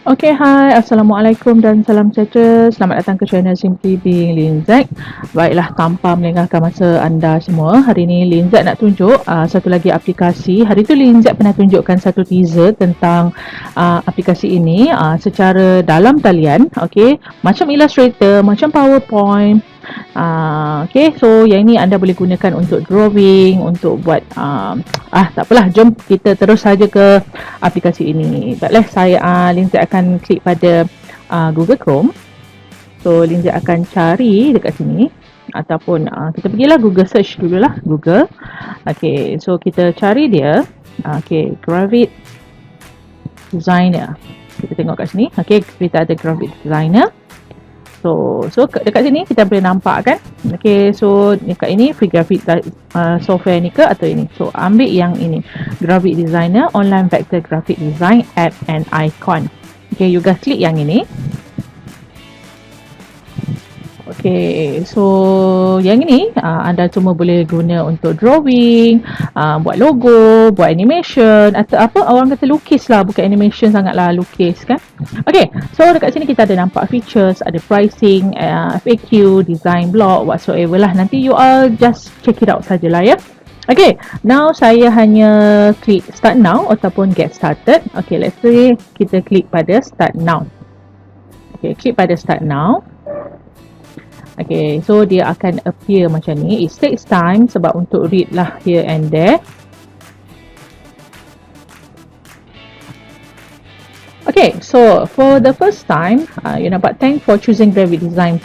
Okay, hai. Assalamualaikum dan salam sejahtera. Selamat datang ke channel Simply Being Linzak. Baiklah, tanpa melengahkan masa anda semua, hari ini Linzak nak tunjuk satu lagi aplikasi. Hari tu Linzak pernah tunjukkan satu teaser tentang aplikasi ini secara dalam talian. Okay, macam Illustrator, macam PowerPoint. Okay, so yang ini anda boleh gunakan untuk drawing, untuk buat tak apalah, jom kita terus saja ke aplikasi ini. Baiklah, saya Lindsay akan klik pada Google Chrome. So Lindsay akan cari dekat sini ataupun kita pergilah Google search dululah, Google. Okay, so kita cari dia. Okay, Gravit Designer. Kita tengok kat sini. Okay, kita ada Gravit Designer. So dekat sini kita boleh nampak kan. Okay, so dekat ini free graphic software ni ke atau ini. So ambil yang ini, Gravit Designer Online Vector Graphic Design App and Icon. Okay, you guys klik yang ini. Okay, so yang ini anda cuma boleh guna untuk drawing, buat logo, buat animation atau apa orang kata lukis lah, bukan animation sangatlah, lukis kan. Okay, so dekat sini kita ada nampak features, ada pricing, FAQ, design blog, whatsoever lah. Nanti you all just check it out sajalah ya. Okay, now saya hanya klik start now ataupun get started. Okay, let's say kita klik pada start now. Okay, klik pada start now. Okay, so dia akan appear macam ni. It takes time sebab untuk read lah here and there. Okay, so for the first time, you nampak thank for choosing Gravit Designer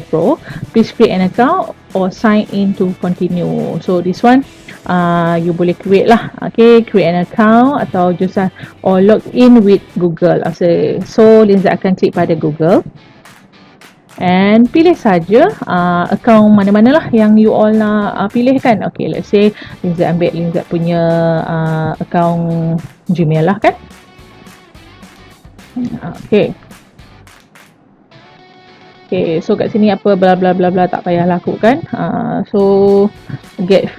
Pro. Please create an account or sign in to continue. So this one, you boleh create lah. Okay, create an account atau just or log in with Google. So Lindsay akan klik pada Google. And pilih saja akaun mana-mana lah yang you all nak pilih kan. Okay, let's say Lindsay ambil Lindsay punya akaun Gmail lah kan. Okay. Okay, so kat sini apa bla bla bla bla tak payah lakukan. So get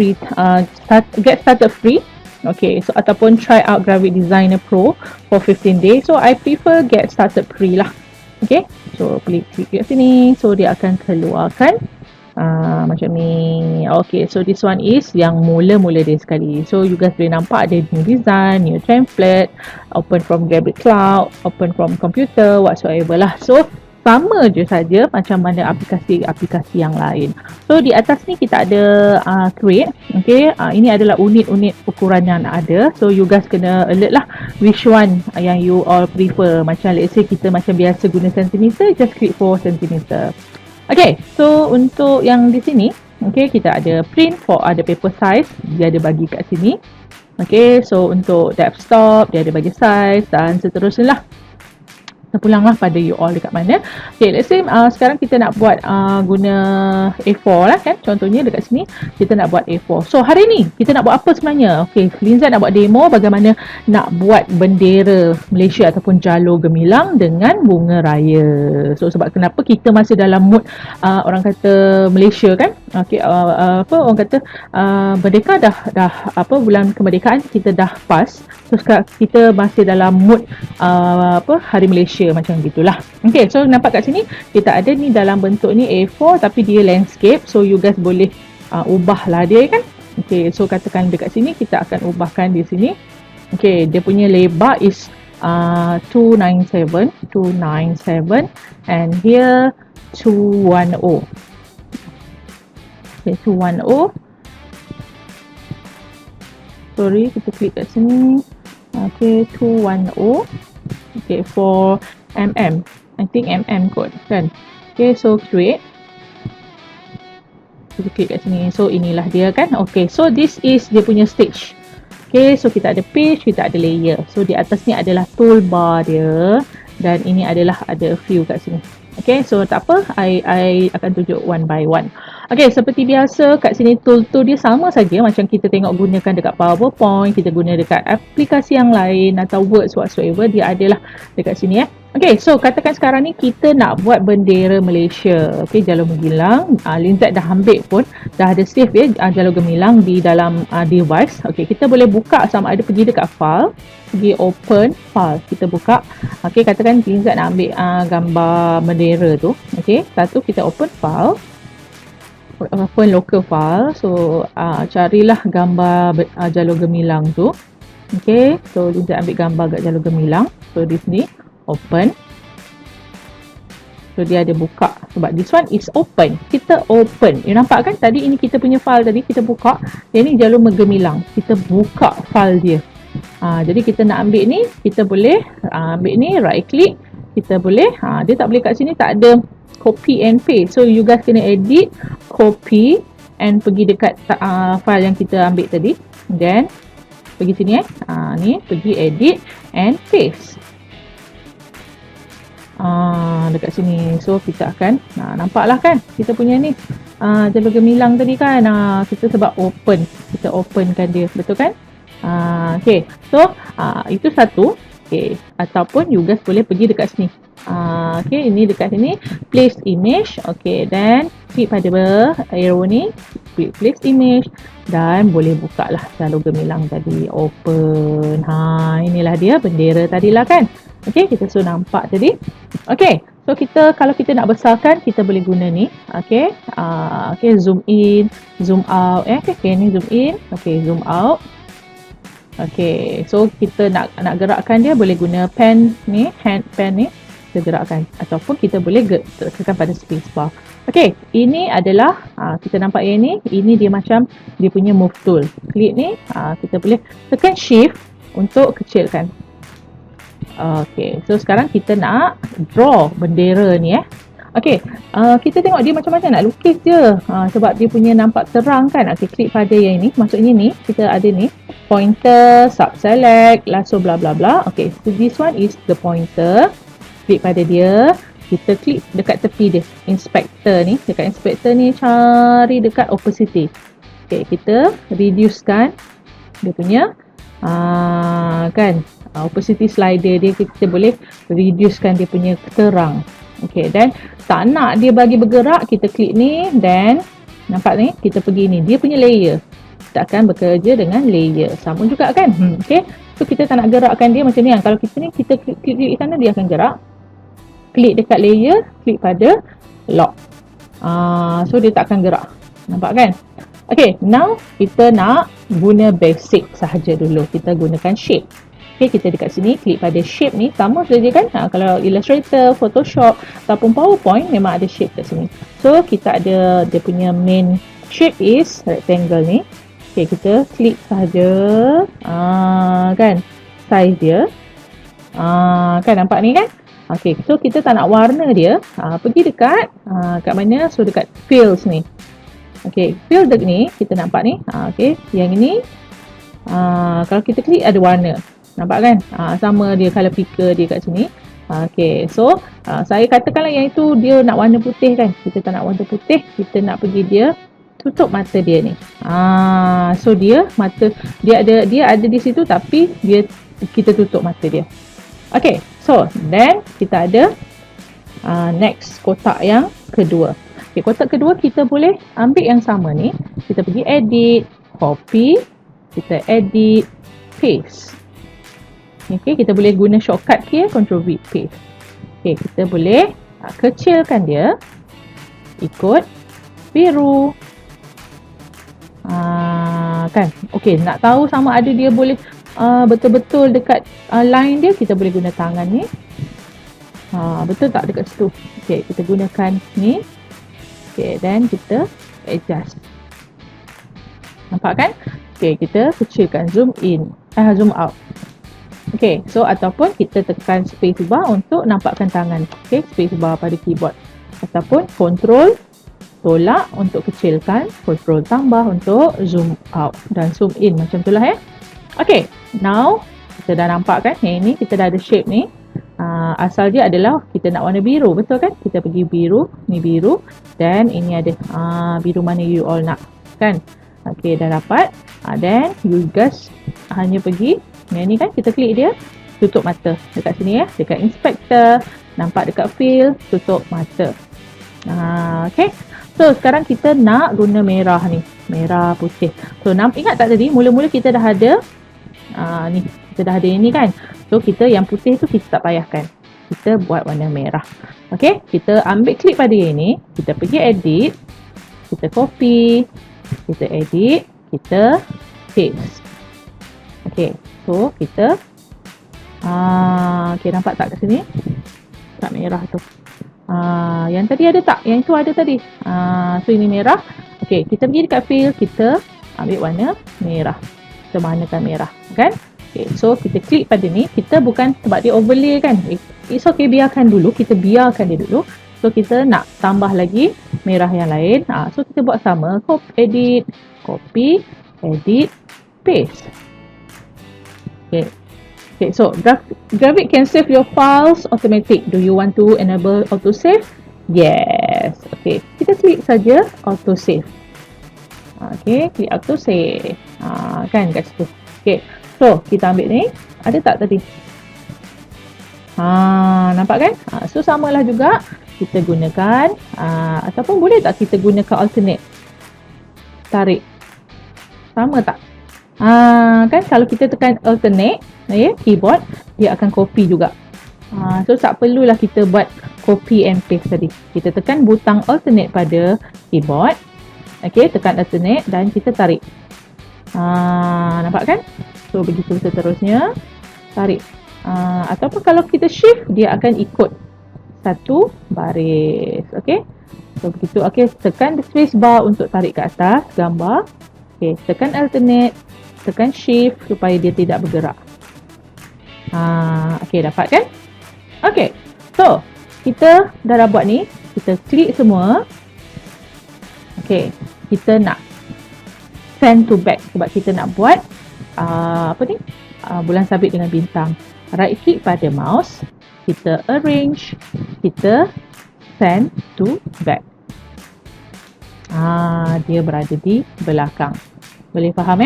started free. Okay, so ataupun try out Gravit Designer Pro for 15 days. So I prefer get started free lah. Okay, so klik kat sini. So dia akan keluarkan macam ni. Okay, so this one is yang mula-mula dia sekali. So you guys boleh nampak ada new design, new template, open from Gravit Cloud, open from computer, whatsoever lah. So sama je saja macam mana aplikasi-aplikasi yang lain. So di atas ni kita ada create. Okay, ini adalah unit-unit ukuran yang ada. So you guys kena alert lah which one yang you all prefer. Macam let's say kita macam biasa guna centimeter, just click for centimeter. Okay, so untuk yang di sini, okay, kita ada print for ada paper size, dia ada bagi kat sini. Okay, so untuk desktop dia ada bagi size dan seterusnya lah. Kita pulanglah pada you all dekat mana. Okay, let's say sekarang kita nak buat guna A4 lah kan. Contohnya dekat sini kita nak buat A4. So hari ni kita nak buat apa sebenarnya? Okay, Lindsay nak buat demo bagaimana nak buat bendera Malaysia ataupun jalur gemilang dengan bunga raya. So sebab kenapa kita masih dalam mood orang kata Malaysia kan. Okay, apa orang kata merdeka dah apa bulan kemerdekaan kita dah pas. So sekarang kita masih dalam mood Hari Malaysia macam gitulah. Okay, so nampak kat sini kita ada ni dalam bentuk ni A4 tapi dia landscape. So you guys boleh ubah lah dia kan. Okay, so katakan dekat sini kita akan ubahkan di sini. Okay, dia punya lebar is 297 and here 210. Okay, 210. Sorry, kita klik kat sini. Okay, 210. Okay, for mm. I think mm code kan. Okay, so create. Kita klik kat sini. So inilah dia kan. Okay, so this is dia punya stage. Okay, so kita ada page, kita ada layer. So di atas ni adalah toolbar dia dan ini adalah ada view kat sini. Okay, so tak apa, I akan tunjuk one by one. Okay, seperti biasa kat sini tool-tool dia sama saja macam kita tengok gunakan dekat PowerPoint, kita guna dekat aplikasi yang lain atau Words whatsoever, dia adalah dekat sini Okay, so katakan sekarang ni kita nak buat bendera Malaysia. Okay, jalur gemilang. Linzat dah ambil pun, dah ada save ya jalur gemilang di dalam device. Okay, kita boleh buka sama ada pergi dekat file, pergi open file. Kita buka. Okay, katakan Linzat nak ambil gambar bendera tu. Okay, satu kita open file. Open local file. So, carilah gambar jalur gemilang tu. Okay, so Linzat ambil gambar kat jalur gemilang. So, di sini open. So dia ada buka sebab this one is open. Kita open. You nampak kan tadi ini kita punya file tadi kita buka. Yang ni jalur gemilang. Kita buka file dia. Jadi kita nak ambil ni, kita boleh ambil ni, right click. Kita boleh, dia tak boleh kat sini, tak ada copy and paste. So you guys kena edit, copy and pergi dekat file yang kita ambil tadi. Then pergi sini ni pergi edit and paste. Dekat sini. So kita akan nampaklah kan kita punya ni jalur gemilang tadi kan. Kita sebab open, kita openkan dia, betul kan? Okay, so itu satu. Okay, ataupun you guys boleh pergi dekat sini. Okay, ini dekat sini place image. Okay, then klik pada arrow ni, klik place image dan boleh buka lah jalur gemilang tadi, open. Inilah dia bendera tadilah kan. Okay, kita sudah nampak tadi. Okay, so kita kalau kita nak besarkan, kita boleh guna ni. Okay, okay, zoom in, zoom out. Okay, ni zoom in. Okay, zoom out. Okay, so kita nak gerakkan dia boleh guna pen ni, hand pen ni. Kita gerakkan ataupun kita boleh tekan pada spacebar. Okay, ini adalah kita nampak yang ni. Ini dia macam dia punya move tool. Klik ni, kita boleh tekan shift untuk kecilkan. Okay, so sekarang kita nak draw bendera ni Okay, kita tengok dia macam-macam nak lukis je sebab dia punya nampak terang kan. Okay, klik pada yang ini, maksudnya ni kita ada ni pointer, sub select, lasso bla bla bla. Okay, so this one is the pointer. Klik pada dia, kita klik dekat tepi dia, inspector ni, dekat inspector ni cari dekat opacity. Okay, kita reducekan dia punya kan opacity slider dia, kita boleh reducekan dia punya terang. Okay, dan tak nak dia bagi bergerak, kita klik ni dan nampak ni, kita pergi ni, dia punya layer. Kita akan bekerja dengan layer. Sama juga kan? Okay, so kita tak nak gerakkan dia macam ni. Kalau kita ni, kita klik di sana, dia akan gerak. Klik dekat layer, klik pada lock. So dia tak akan gerak. Nampak kan? Okay, now kita nak guna basic sahaja dulu. Kita gunakan shape. Okay, kita dekat sini klik pada shape ni, sama saja kan. Kalau Illustrator, Photoshop ataupun PowerPoint memang ada shape kat sini. So kita ada dia punya main shape is rectangle ni. Okay, kita klik sahaja kan size dia. Kan nampak ni kan. Okay, so kita tak nak warna dia, pergi dekat kat mana? So dekat fills ni. Okay, fill ni kita nampak ni. Okay, yang ini kalau kita klik ada warna. Nampak kan? Sama dia color picker dia kat sini. Okay, so saya katakanlah yang itu dia nak warna putih kan. Kita tak nak warna putih, kita nak pergi dia tutup mata dia ni. So dia mata dia ada di situ tapi kita tutup mata dia. Okay, so then kita ada next kotak yang kedua. Okay, kotak kedua kita boleh ambil yang sama ni. Kita pergi edit, copy, kita edit, paste. Okay, kita boleh guna shortcut key, Ctrl V, paste. Okay, kita boleh kecilkan dia. Ikut biru. Kan? Okay, nak tahu sama ada dia boleh betul-betul dekat line dia, kita boleh guna tangan ni. Betul tak dekat situ? Okay, kita gunakan ni. Okay, then kita adjust. Nampak kan? Okay, kita kecilkan, zoom in, zoom out. Okay, so ataupun kita tekan space bar untuk nampakkan tangan. Okay, space bar pada keyboard. Ataupun control tolak untuk kecilkan, control tambah untuk zoom out dan zoom in. Macam itulah Okay, now kita dah nampak kan? Yang ini kita dah ada shape ni. Asal dia adalah kita nak warna biru, betul kan? Kita pergi biru, ni biru. Dan ini ada biru mana you all nak, kan? Okay, dah dapat. Then you guys hanya pergi yang ni kan, kita klik dia. tutup mata. Dekat sini ya, dekat inspector, nampak dekat fill, tutup mata. Okay. So sekarang kita nak guna merah ni, merah putih. So ingat tak tadi mula-mula kita dah ada ni, kita dah ada ini kan. So kita yang putih tu kita tak payahkan, kita buat warna merah. Okay, kita ambil klik pada yang ni, kita pergi edit, kita copy, kita edit, kita paste. Okay, so kita okay, nampak tak kat sini tak merah tu. Yang tadi ada tak? Yang itu ada tadi. So ini merah. Okay, kita pergi dekat fill, kita ambil warna merah, kita warnakan merah kan. Okay, so kita klik pada ni, kita bukan sebab dia overlay kan, it's okay, biarkan dulu, kita biarkan dia dulu. So kita nak tambah lagi merah yang lain, so kita buat sama, edit, copy, edit, paste. Okay. Okay, so Gravik can save your files automatic. Do you want to enable auto save? Yes. Okay, kita klik saja auto save. Okay, klik auto save. Kan kat situ. Okay, so kita ambil ni. Ada tak tadi? Nampak kan? So samalah juga. Kita gunakan ataupun boleh tak kita gunakan alternate? Tarik. Sama tak? Kan kalau kita tekan alternate keyboard, dia akan copy juga. So tak perlulah kita buat copy and paste tadi. Kita tekan butang alternate pada keyboard. Okay, tekan alternate dan kita tarik. Nampak kan? So begitu seterusnya, tarik. Ataupun kalau kita shift, dia akan ikut satu baris. Okay, so begitu. Okay, tekan space bar untuk tarik ke atas gambar. Okay, tekan alternate, tekan shift supaya dia tidak bergerak. Okay, dapat kan? Okay, so kita dah buat ni, kita klik semua. Okay, kita nak send to back sebab kita nak buat bulan sabit dengan bintang. Right click pada mouse, kita arrange, kita send to back. Dia berada di belakang. Boleh faham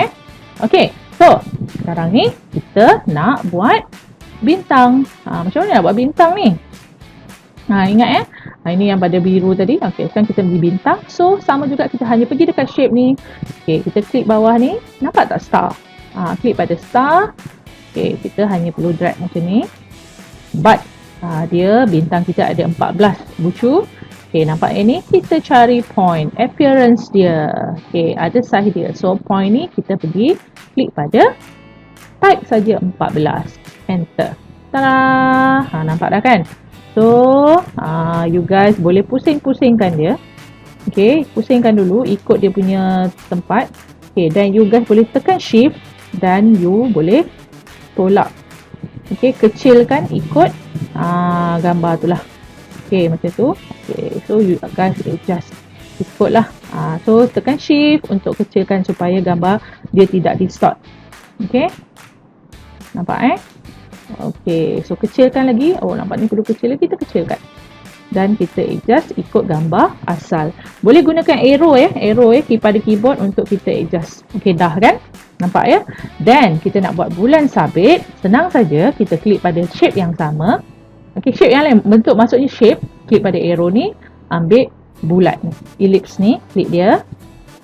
Okay, so sekarang ni kita nak buat bintang. Macam mana nak buat bintang ni? Ingat ini yang pada biru tadi. Okay, sekarang kita pergi bintang. So sama juga, kita hanya pergi dekat shape ni. Okay, kita klik bawah ni. Nampak tak star? Klik pada star. Okay, kita hanya perlu drag macam ni. But dia bintang kita ada 14 bucu. Okay, nampak ini? Kita cari point, appearance dia. Okay, ada size dia. So point ni kita pergi klik pada type saja 14. Enter. Tada! Nampak dah kan? So, you guys boleh pusing-pusingkan dia. Okay, pusingkan dulu ikut dia punya tempat. Okay, dan you guys boleh tekan shift dan you boleh tolak. Okay, kecilkan ikut gambar tu lah. Okay, macam tu. Okay, so you guys adjust ikutlah. So tekan shift untuk kecilkan supaya gambar dia tidak distort. Okay, nampak okay, so kecilkan lagi. Nampak ni perlu kecil lagi, kita kecilkan dan kita adjust ikut gambar asal. Boleh gunakan arrow key pada keyboard untuk kita adjust. Okay, dah kan? Nampak Dan kita nak buat bulan sabit, senang saja, kita klik pada shape yang sama. Okay, shape yang lain, bentuk maksudnya shape, klik pada arrow ni, ambil bulat ni, ellipse ni, klik dia.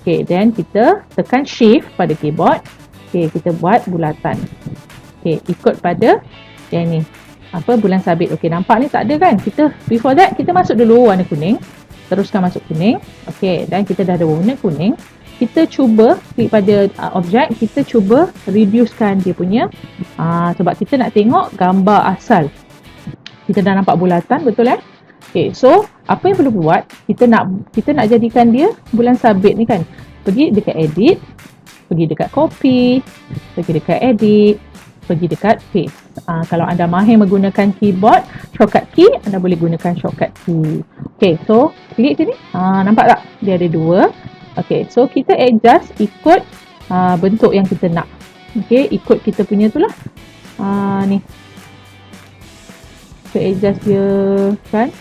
Okay, then kita tekan shift pada keyboard. Okay, kita buat bulatan. Okay, ikut pada yang ni, bulan sabit. Okay, nampak ni tak ada kan? Kita before that, kita masuk dulu warna kuning, teruskan masuk kuning. Okay, dan kita dah ada warna kuning. Kita cuba klik pada objek, kita cuba reducekan dia punya sebab kita nak tengok gambar asal. Kita dah nampak bulatan, betul Okay, so apa yang perlu buat? Kita nak jadikan dia bulan sabit ni kan. Pergi dekat edit, pergi dekat copy, pergi dekat edit, pergi dekat paste. Kalau anda mahir menggunakan keyboard shortcut key, anda boleh gunakan shortcut key. Okay, so klik sini. Nampak tak? Dia ada dua. Okay, so kita adjust ikut bentuk yang kita nak. Okay, ikut kita punya tu lah. Ni. Kita adjust dia kan.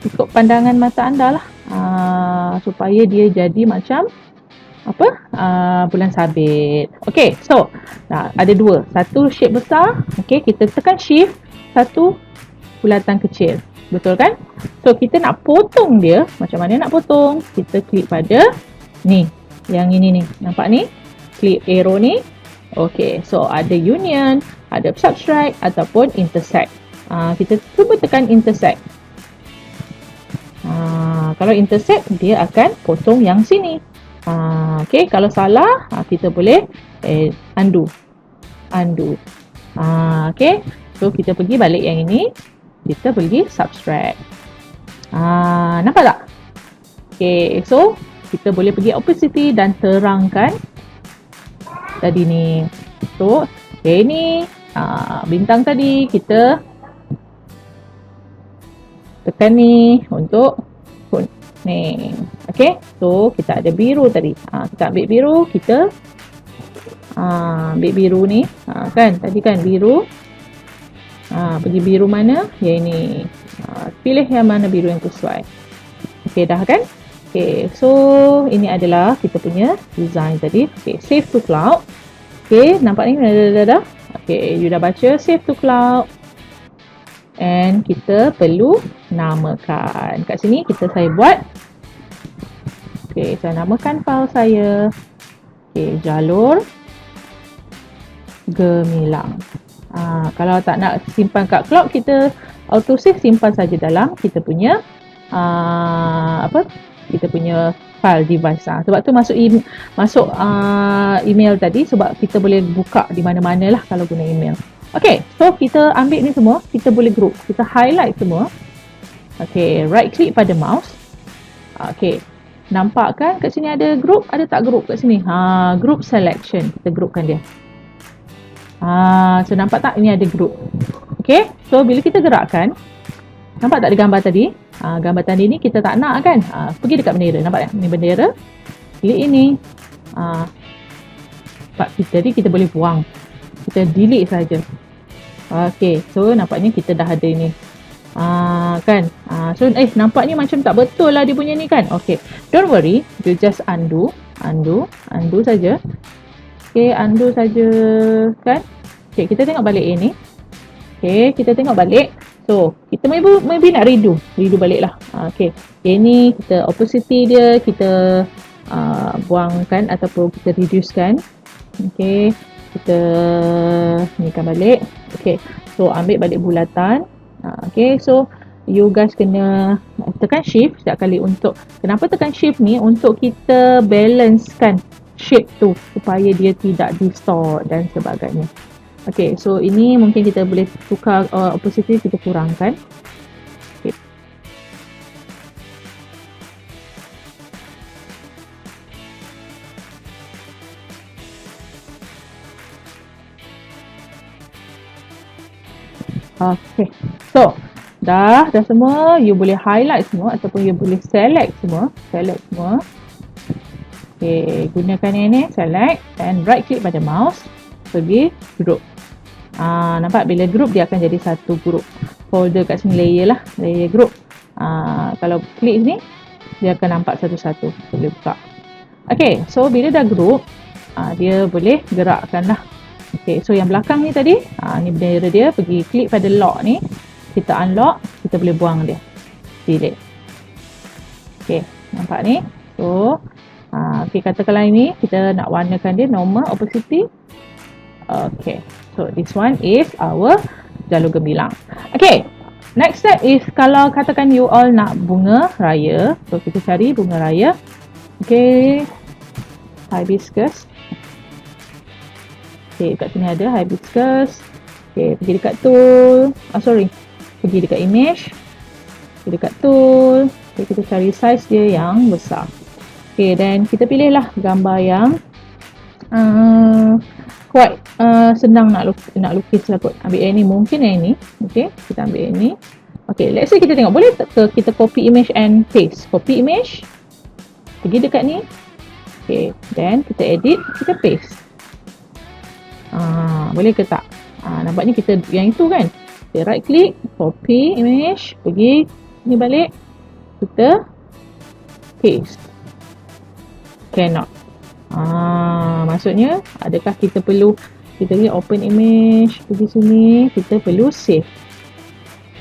Ikut pandangan mata anda lah. Supaya dia jadi macam bulan sabit. Okay, so ada dua. Satu shape besar. Okay, kita tekan shift. Satu bulatan kecil. Betul kan? So, kita nak potong dia. Macam mana nak potong? Kita klik pada ni. Yang ini ni. Nampak ni? Klik arrow ni. Okay, so ada union, ada subtract ataupun intersect. Kita cuba tekan intersect. Kalau intersect, dia akan potong yang sini. Okay, kalau salah, kita boleh undo. Okay, so kita pergi balik yang ini. Kita pergi subtract. Nampak tak? Okay, so kita boleh pergi opacity dan terangkan tadi ni. So, okay, ni bintang tadi kita tekan ni untuk ni. Okay, so kita ada biru tadi. Kita ambil biru, kita ambil biru ni. Kan, tadi kan biru. Pergi biru mana? Yang ini. Pilih yang mana biru yang sesuai. Okay, dah kan? Okay, so ini adalah kita punya design tadi. Okay, save to cloud. Okay, nampak ni? Dah. Okay, you dah baca save to cloud. And kita perlu namakan. Kat sini saya buat. Okay, saya namakan file saya. Okay, jalur gemilang. Kalau tak nak simpan kat cloud, kita auto save, simpan saja dalam kita punya kita punya file device. Sebab tu masuk email tadi, sebab kita boleh buka di mana-mana lah kalau guna email. Okay, so kita ambil ni semua, kita boleh group, kita highlight semua. Okay, right click pada mouse. Okay, nampak kan kat sini ada group, ada tak group kat sini? Group selection, kita groupkan dia. So nampak tak, ini ada group. Okay, so bila kita gerakkan, nampak tak ada gambar tadi? Gambar tadi ni kita tak nak kan? Pergi dekat bendera, nampak tak? Ini bendera. Klik ini. Jadi kita boleh buang. Kita delete saja. Okay, so nampaknya kita dah ada ini. Kan? So nampaknya macam tak betul lah dia punya ni kan? Okay, don't worry, you just undo saja. Okay, undo saja kan? Okay, kita tengok balik ini. Okay, kita tengok balik. So, kita maybe nak redo balik lah. Okay, ini kita opacity dia kita buangkan ataupun kita reducekan. Okay, kita nikan balik. Okay, so ambil balik bulatan. Okay, so you guys kena tekan shift setiap kali untuk, kenapa tekan shift ni? Untuk kita balancekan shape tu supaya dia tidak distort dan sebagainya. Okay, so ini mungkin kita boleh tukar opacity, kita kurangkan. Okay. Okay, so dah semua, you boleh highlight semua ataupun you boleh select semua. Okay, gunakan yang ni, select and right click pada mouse, pergi group. Nampak bila group dia akan jadi satu group. Folder kat sini layer lah, layer group. Kalau klik ni, dia akan nampak satu-satu. Boleh buka. Okay, so bila dah group, dia boleh gerakkan lah. Okay, so yang belakang ni tadi, ni bendera dia, pergi klik pada lock ni. Kita unlock, kita boleh buang dia. Delete. Okay, nampak ni. So, okay, katakanlah ini, kita nak warnakan dia normal opacity. Okay, so this one is our jalur gemilang. Okay, next step is kalau katakan you all nak bunga raya. So, kita cari bunga raya. Okay, hibiscus. Okay, kat sini ada hibiscus. Okay, pergi dekat tool. Pergi dekat image. Pergi dekat tool. Okay, kita cari size dia yang besar. Okay, dan kita pilihlah gambar yang quite senang nak lukis lah kot. Ambil yang ni, mungkin yang ni. Okay, kita ambil yang ni. Okay, let's say kita tengok, boleh tak kita copy image and paste. Copy image, pergi dekat ni. Okay, then kita edit, kita paste. Boleh ke tak? Nampaknya kita yang itu kan. Okay, right click, copy image, pergi ni balik, kita paste. Cannot. Maksudnya adakah kita perlu kita pergi open image, pergi sini, kita perlu save.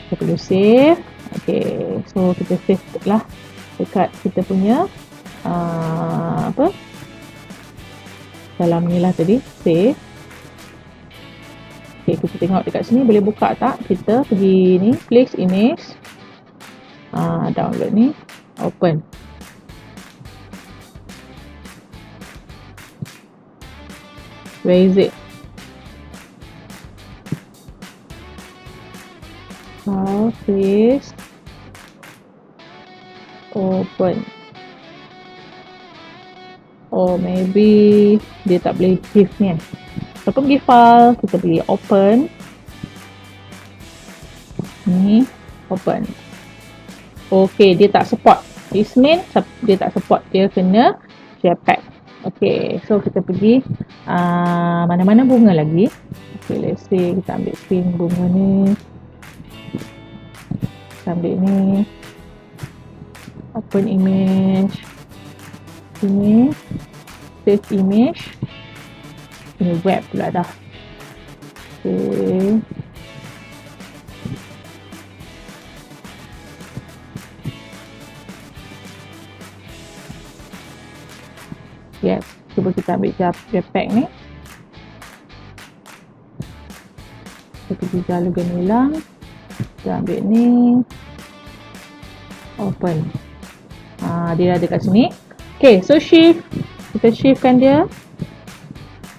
Kita perlu save. Okay, so kita save lah dekat kita punya apa? Dalam ni lah tadi, save. Okay, kita tengok dekat sini boleh buka tak? Kita pergi ni, place image. Download ni, open. Where is it? Please open. Oh, maybe dia tak boleh shift ni. Kita pergi file, kita pergi open. Ni, open. Okay, dia tak support. This means dia tak support. Dia kena Jetpack. Okay, so kita pergi mana-mana bunga lagi. Okay, let's say kita ambil pink bunga ni. Kita ambil ni. Open image. Sini. Save image. Ini web pula dah. Okay. Yes, cuba kita ambil Jetpack ni. Kita pergi jala gemilang. Kita ambil ni. Open. Dia ada kat sini. Okay, so shift. Kita shiftkan dia.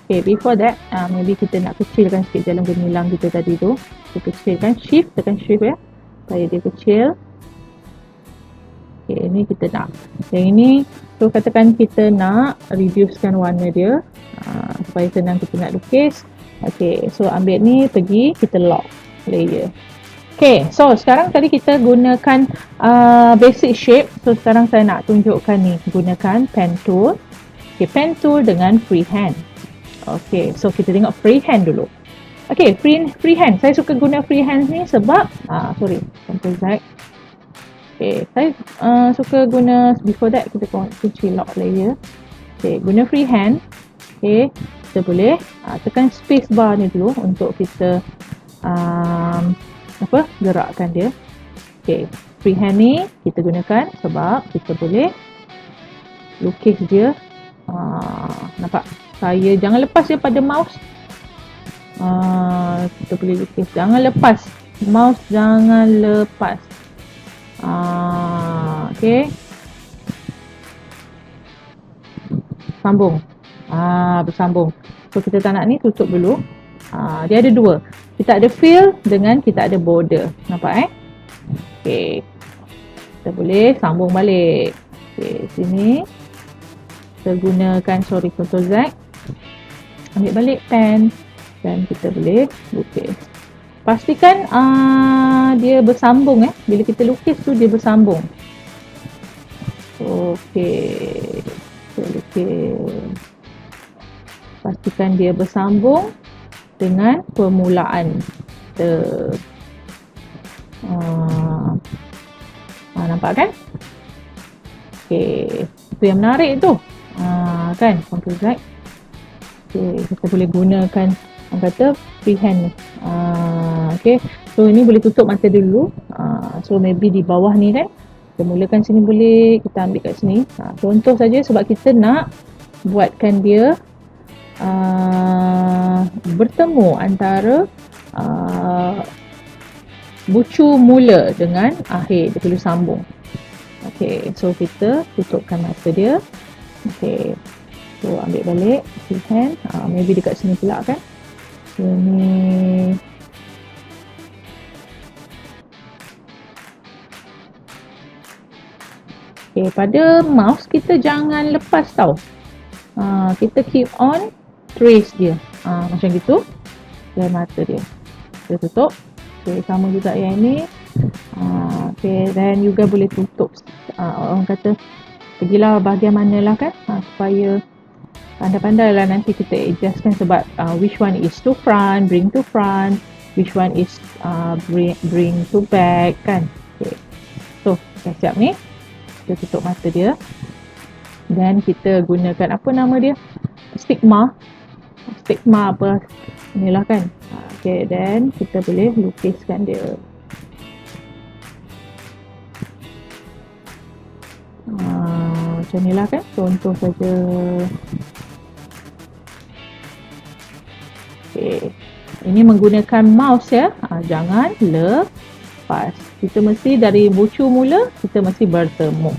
Okay, before that, maybe kita nak kecilkan sikit jalan gemilang kita tadi tu. Kita kecilkan, shift, tekan shift ya. Supaya dia kecil. Okay, ini kita nak. Yang ini, so katakan kita nak reducekan warna dia. Supaya senang kita nak lukis. Okay, so ambil ni, pergi, kita lock layer. Okay, so sekarang tadi kita gunakan basic shape. So sekarang saya nak tunjukkan ni. Gunakan pen tool. Okay, pen tool dengan freehand. Okay, so kita tengok freehand dulu. Okay, freehand. Saya suka guna freehand ni sebab, sorry, Ctrl Z. Okay, saya suka guna, before that kita kunci lock layer. Okay, guna freehand. Okay, kita boleh tekan space bar ni dulu untuk kita gerakkan dia. Okay, freehand ni kita gunakan sebab kita boleh lukis dia. Nampak? Saya jangan lepas dia pada mouse. Kita boleh lukis. Jangan lepas. Mouse jangan lepas. Okay. Sambung. Bersambung. So kita tak nak ni, tutup dulu. Dia ada dua. Kita ada fill dengan kita ada border. Nampak Okay. Kita boleh sambung balik. Okay, sini. Kita gunakan, Ctrl Z. Ambil balik pen. Dan kita boleh lukis. Pastikan dia bersambung Bila kita lukis tu dia bersambung. Okay. Kita lukis. Pastikan dia bersambung dengan permulaan kita. Nampak kan? Okay. Itu yang menarik tu. Kan? Ctrl Z. Okay. Kita boleh gunakan orang kata freehand ni. Okay. So ini boleh tutup mata dulu. So maybe di bawah ni kan. Kita mulakan sini boleh. Kita ambil kat sini. Contoh saja sebab kita nak buatkan dia bertemu antara bucu mula dengan akhir. Dia perlu sambung. Okay, so kita tutupkan mata dia. Okay, so ambil balik freehand. Maybe dekat sini pula kan. Sini. Okay, pada mouse kita jangan lepas tau. Kita keep on trace dia. Macam gitu. Dan mata dia. Kita tutup. Okay, sama juga yang ini. Okay, dan juga boleh tutup. Orang kata, pergilah bahagian mana lah kan. Supaya pandai-pandai lah nanti kita adjustkan sebab which one is to front, bring to front. Which one is bring to back kan. Okay. So, dah siap ni. Kita tutup mata dia. Dan kita gunakan apa nama dia, stigma apa inilah kan. Okay, dan kita boleh lukiskan dia. Macam ni lah kan, contoh saja. Okay, ini menggunakan mouse ya. Jangan lepas. Kita mesti dari bucu mula, kita mesti bertemu.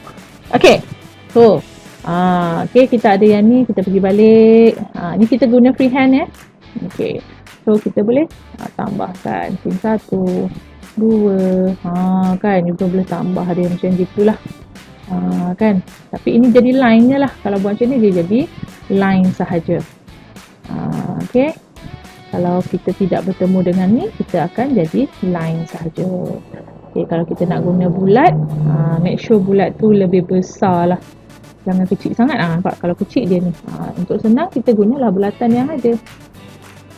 Okay, so okay, kita ada yang ni, kita pergi balik. Ni kita guna freehand ya. Okay, so kita boleh tambahkan pin 1, 2, kan juga boleh tambah dia macam gitulah. Kan, tapi ini jadi line je lah. Kalau buat macam ni dia jadi line sahaja. Okay, kalau kita tidak bertemu dengan ni, kita akan jadi line sahaja. Okay, kalau kita nak guna bulat, make sure bulat tu lebih besar lah, jangan kecil sangat. Nampak kalau kecil dia ni. Untuk senang kita gunalah bulatan yang ada.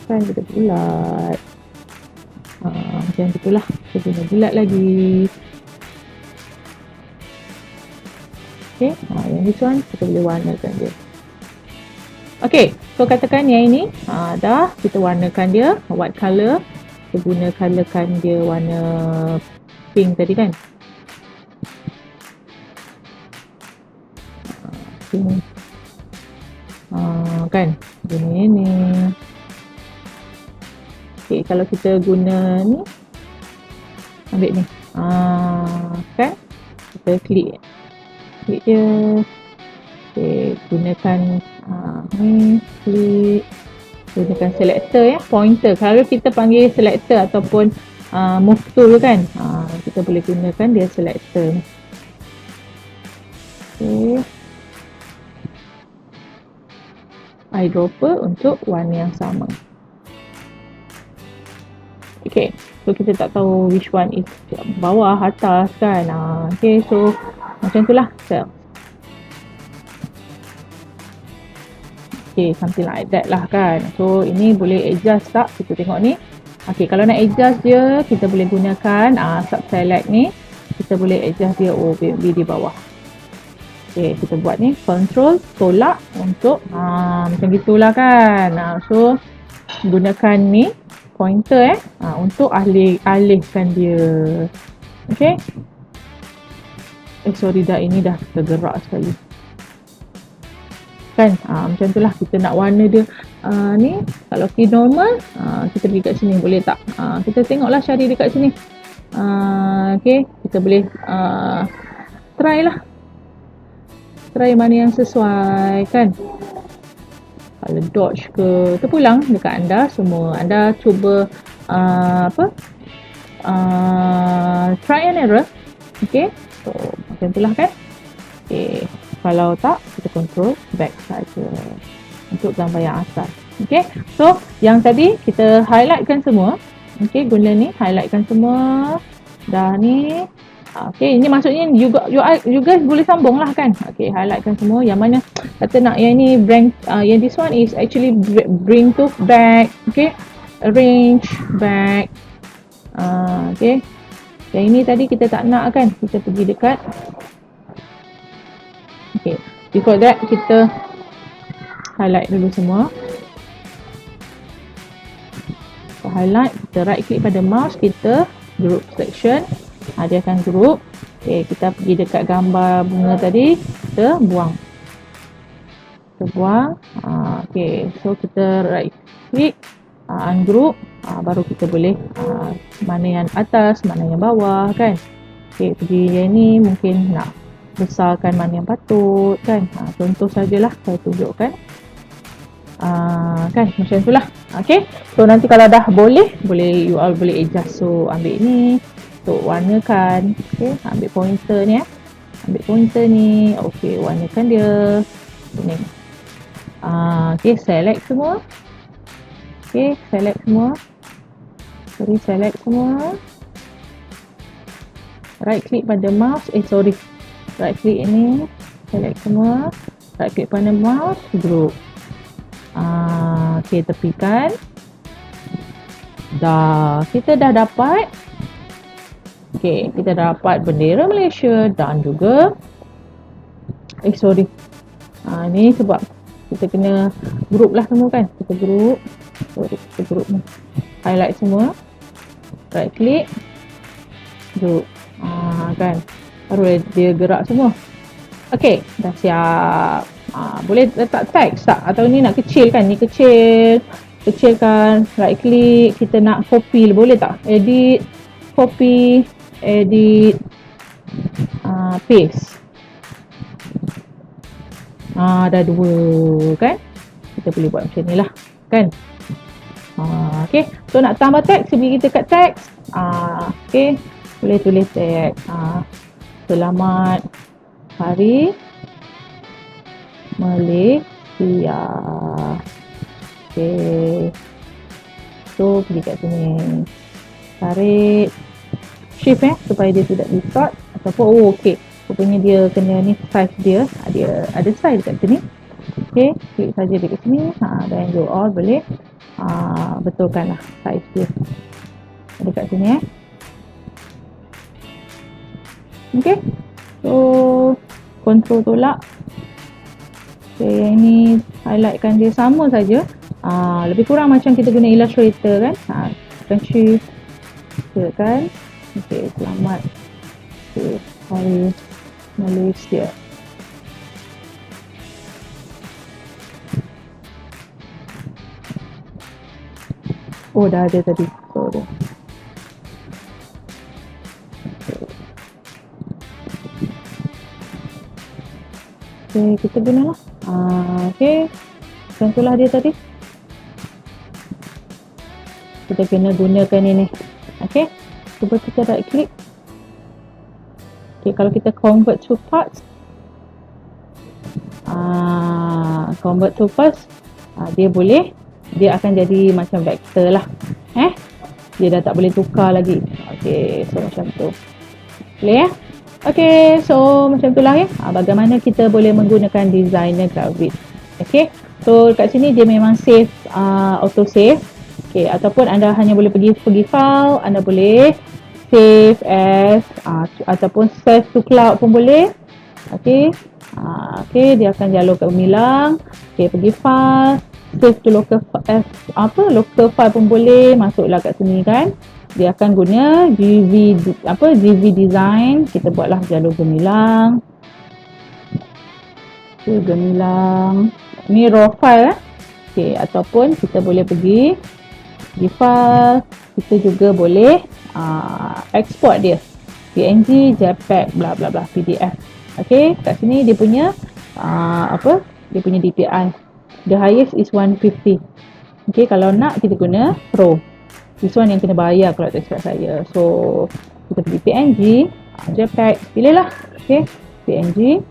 Kan kita bulat. Macam itulah. Kita guna bulat lagi. Okay, yang this one kita boleh warnakan dia. Okay, so katakan yang ini dah kita warnakan dia white color. Kita guna colorkan dia warna pink tadi kan. Pink. Kan, guna ni. Okay, kalau kita guna ni, ambil ni. Kan, kita klik dia. Okay, gunakan ni, klik, gunakan selector ya, pointer. Kalau kita panggil selector ataupun move tool kan, kita boleh gunakan dia selector ni. Okay, eyedropper untuk warna yang sama. Okay, so kita tak tahu which one is bawah, atas kan. Okay, so macam itulah. Okay, something like that lah kan. So ini boleh adjust tak? Kita tengok ni. Okay, kalau nak adjust dia, kita boleh gunakan sub select ni. Kita boleh adjust dia di bawah. Okay, kita buat ni control tolak untuk macam gitulah kan. So gunakan ni pointer untuk alihkan dia. Okay. Sorry dah, ini dah tergerak sekali. Kan, macam itulah kita nak warna dia. Ni kalau key normal, kita pergi kat sini boleh tak? Kita tengoklah cari dekat sini. Okay, kita boleh try lah. Try mana yang sesuai kan. Kalau dodge ke, terpulang dekat anda semua. Anda cuba try and error. Okay, so macam itulah kan. Okay, kalau tak, kita control back saja untuk gambar yang asal. Okay, so yang tadi kita highlightkan semua. Okay, guna ni highlightkan semua. Dah ni. Okay, ini maksudnya you guys boleh sambung lah kan. Okay, highlightkan semua. Yang mana kata nak yang ni bring, yang this one is actually bring to back. Okay, arrange back. Okay, yang ini tadi kita tak nak kan. Kita pergi dekat. Okay, before that kita highlight dulu semua. Kita highlight, kita right click pada mouse, kita group selection. Dia akan group. Okay, kita pergi dekat gambar bunga tadi, kita buang. Kita buang. Okay, so kita right click, ungroup, baru kita boleh mana yang atas, mana yang bawah kan. Okay, pergi yang ni mungkin nak besarkan mana yang patut kan. Contoh sajalah saya tunjukkan. Kan macam itulah. Okay, so nanti kalau dah boleh you all boleh adjust. So ambil ni untuk warnakan. Okay, ambil pointer ni ambil pointer ni. Okay, warnakan dia ni. Okay, select semua. Okay, select semua. Sorry, select semua. Right click pada mouse. Right click ini, select semua. Right click pada mouse, group. Okay, tepikan. Kita dah dapat. Okay, kita dah dapat bendera Malaysia dan juga Ni sebab kita kena group lah semua kan. Kita group. So, kita group ni. Highlight semua. Right click. Group. Kan. Baru dia gerak semua. Okay, dah siap. Boleh letak teks tak? Atau ni nak kecil kan? Ni kecil. Kecilkan. Right click. Kita nak copy. Boleh tak? Edit. Copy. Edit. Paste. Dah 2 kan? Kita boleh buat macam ni lah. Kan? Okay. So nak tambah teks. Pergi kita kat teks. Okay. Boleh tulis teks. Selamat Hari Malaysia. Okay. So pergi kat sini. Tarik shift supaya dia tidak distort. Ataupun okay. Rupanya dia kena ni size dia. Dia ada size kat sini. Okay. Klik saja dekat sini. Dan go all boleh. Betulkan lah size dia. Ada kat sini Okay. So control tolak. Okay, yang ni highlightkan dia sama saja. Lebih kurang macam kita guna Illustrator kan. Tekan shift. Kan. Okay, selamat Hari Malaysia. Dah ada tadi. Sorry. Okay, kita guna lah. Okay. Contohlah dia tadi. Kita kena gunakan ini. Okay. Cuba kita right click. Okay, kalau kita convert to parts. Convert to parts. Dia boleh. Dia akan jadi macam vector lah. Dia dah tak boleh tukar lagi. Okay, so macam tu. Boleh Okay, so macam tu lah bagaimana kita boleh menggunakan designer Gravit. Okay, so kat sini dia memang save, auto save. Okay, ataupun anda hanya boleh pergi file, anda boleh save as ataupun save to cloud pun boleh. Okay, okay, dia akan jalur ke Gemilang. Okay, pergi file, save to local file pun boleh. Masuklah kat sini kan. Dia akan guna GV design. Kita buatlah jalur Gemilang. Okay, Gemilang. Ni raw file Okay, ataupun kita boleh pergi di file. Kita juga boleh export dia. PNG, JPEG, bla bla bla, PDF. Okay, kat sini dia punya dia punya DPI. The highest is 150. Okay, kalau nak kita guna Pro. This one yang kena bayar kalau tak silap saya. So kita pergi PNG, JPEG, pilihlah. Okay, PNG.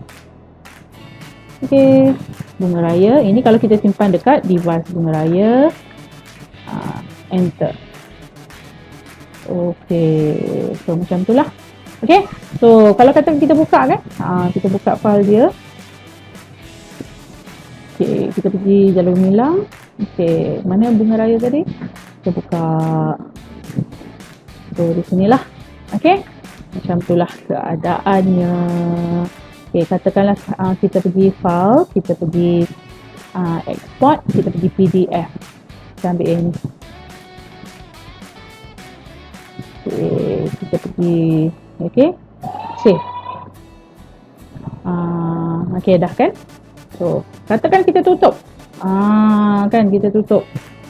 Okay, Bunga Raya. Ini kalau kita simpan dekat device Bunga Raya. Enter. Okay, so macam tu lah. Okay, so kalau kata kita buka kan, kita buka file dia. Okay, kita pergi jalur Gemilang. Okay, mana Bunga Raya tadi? Kita buka. So di sinilah. Okay, macam itulah keadaannya. Okay, katakanlah kita pergi file, kita pergi export, kita pergi PDF. Kita ambil yang ni. Okay, kita pergi save. Okay, dah kan? So, katakan kita tutup. Kan kita tutup.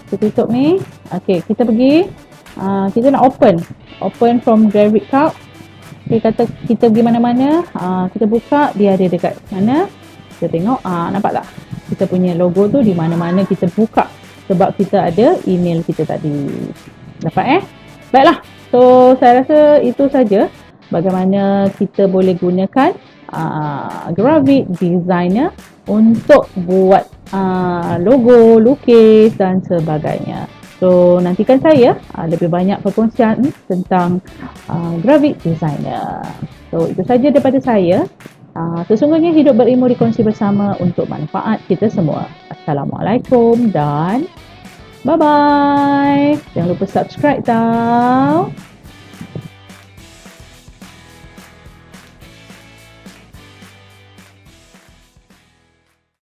Kita tutup ni. Okay, kita pergi. Kita nak open from Gravit Calc. Okay, kata kita pergi mana-mana. Kita buka, dia ada dekat mana. Kita tengok, nampak tak? Kita punya logo tu di mana-mana kita buka. Sebab kita ada email kita tadi. Dapat Baiklah. So, saya rasa itu saja bagaimana kita boleh gunakan Gravit Designer untuk buat logo, lukis dan sebagainya. So, nantikan saya lebih banyak perkongsian tentang Gravit Designer. So, itu saja daripada saya. Sesungguhnya hidup berilmu dikongsi bersama untuk manfaat kita semua. Assalamualaikum dan bye-bye. Jangan lupa subscribe tau.